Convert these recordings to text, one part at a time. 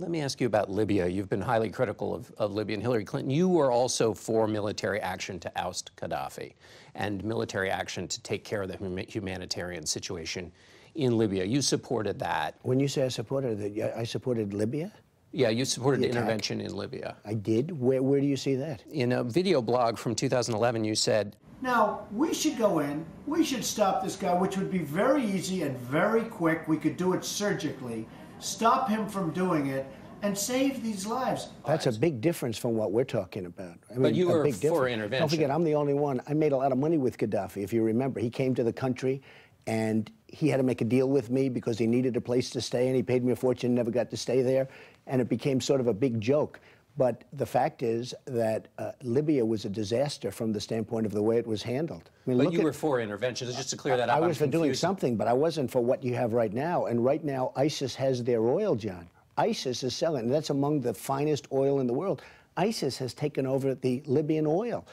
Let me ask you about Libya. You've been highly critical of Libya and Hillary Clinton. You were also for military action to oust Gaddafi and military action to take care of the humanitarian situation in Libya. You supported that. When you say I supported it, I supported Libya? Yeah, you supported intervention in Libya. I did? Where do you see that? In a video blog from 2011, you said, "Now, we should go in, we should stop this guy, which would be very easy and very quick. We could do it surgically, stop him from doing it, and save these lives." That's a big difference from what we're talking about. I mean, but you were big for difference. intervention. Don't forget, I'm the only one. I made a lot of money with Gaddafi, if you remember. He came to the country, and he had to make a deal with me because he needed a place to stay, and he paid me a fortune, never got to stay there, and it became sort of a big joke. But the fact is that Libya was a disaster from the standpoint of the way it was handled. I mean, but you were for intervention. Just to clear that up, I was for doing something, but I wasn't for what you have right now. And right now, ISIS has their oil, John. ISIS is selling, and that's among the finest oil in the world. ISIS has taken over the Libyan oil.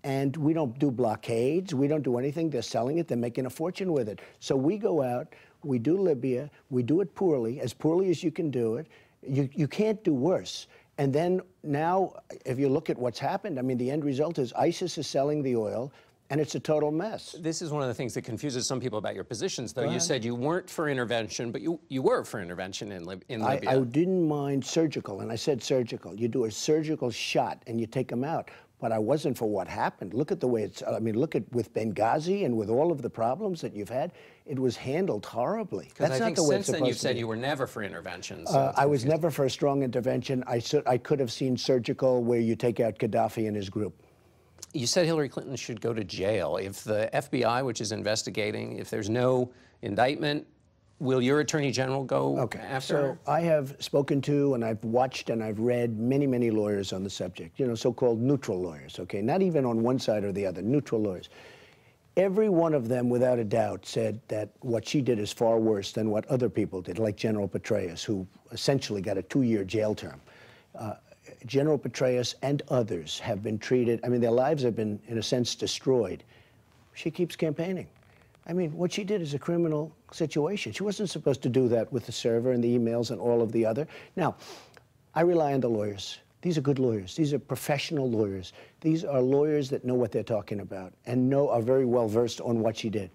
And we don't do blockades. We don't do anything. They're selling it. They're making a fortune with it. So we go out, we do Libya, we do it poorly as you can do it. You can't do worse. And then now, if you look at what's happened, I mean, the end result is ISIS is selling the oil, and it's a total mess. This is one of the things that confuses some people about your positions, though. You said you weren't for intervention, but you were for intervention in Libya. I didn't mind surgical, and I said surgical. You do a surgical shot, and you take them out. But I wasn't for what happened. Look at the way it's, I mean, look at with Benghazi and with all of the problems that you've had, it was handled horribly. That's not the way it's supposed to be. Since then you said you were never for intervention. So I was never for a strong intervention. I could have seen surgical where you take out Gaddafi and his group. You said Hillary Clinton should go to jail. If the FBI, which is investigating, if there's no indictment, will your Attorney General go after? So I have spoken to, and I've watched, and I've read many, many lawyers on the subject, you know, so-called neutral lawyers, okay? Not even on one side or the other, neutral lawyers. Every one of them, without a doubt, said that what she did is far worse than what other people did, like General Petraeus, who essentially got a 2-year jail term. General Petraeus and others have been treated, I mean, their lives have been, in a sense, destroyed. She keeps campaigning. I mean, what she did is a criminal situation. She wasn't supposed to do that with the server and the emails and all of the other. Now, I rely on the lawyers. These are good lawyers. These are professional lawyers. These are lawyers that know what they're talking about and are very well versed on what she did.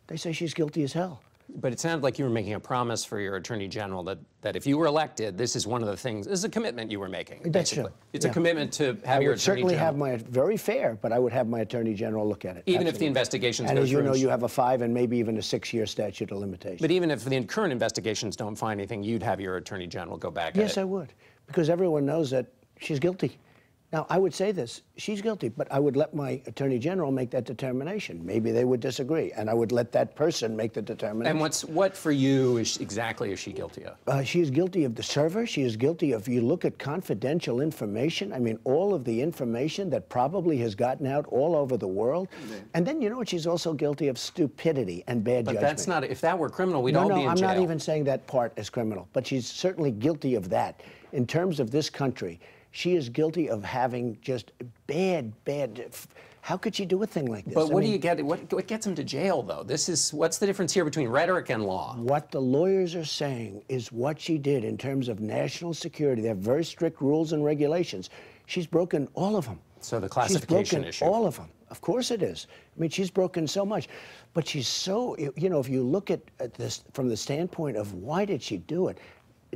They say she's guilty as hell. But it sounded like you were making a promise for your Attorney General that if you were elected, this is one of the things, this is a commitment you were making. That's true. It's a commitment to have your Attorney General. I would certainly have my, very fair, but I would have my Attorney General look at it. Even if the investigations And as you know, you have a 5 and maybe even a 6-year statute of limitations. But even if the current investigations don't find anything, you'd have your Attorney General go back at it. Yes, I would, because everyone knows that she's guilty. Now, I would say this, she's guilty, but I would let my Attorney General make that determination. Maybe they would disagree, and I would let that person make the determination. And what for you exactly is she guilty of? She is guilty of the server. She is guilty of, you look at confidential information, I mean, all of the information that probably has gotten out all over the world. And then, you know what, she's also guilty of stupidity and bad judgment. But that's not, if that were criminal, we'd all be in jail. No, I'm not even saying that part is criminal, but she's certainly guilty of that. In terms of this country, she is guilty of having just bad. How could she do a thing like this? But what gets him to jail, though? What's the difference here between rhetoric and law? What the lawyers are saying is what she did in terms of national security. They have very strict rules and regulations. She's broken all of them. So the classification issue. She's broken all of them. Of course it is. I mean, she's broken so much. But she's so, you know, if you look at this from the standpoint of why did she do it,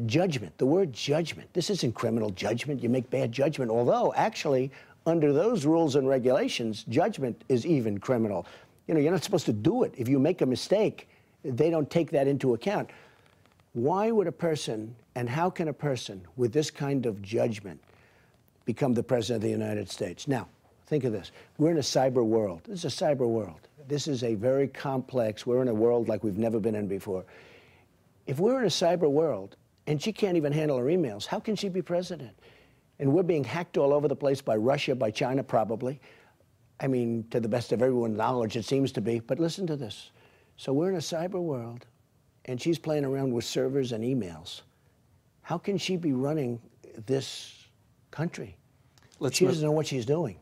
judgment, the word judgment. This isn't criminal judgment. You make bad judgment, although actually under those rules and regulations, judgment is even criminal. You know, you're not supposed to do it. If you make a mistake, they don't take that into account. Why would a person, and how can a person with this kind of judgment become the President of the United States? Now, think of this. We're in a cyber world. This is a cyber world. This is a very complex, we're in a world like we've never been in before. If we're in a cyber world, and she can't even handle her emails, how can she be president? And we're being hacked all over the place by Russia, by China, probably. I mean, to the best of everyone's knowledge, it seems to be. But listen to this. So we're in a cyber world, and she's playing around with servers and emails. How can she be running this country? She doesn't know what she's doing.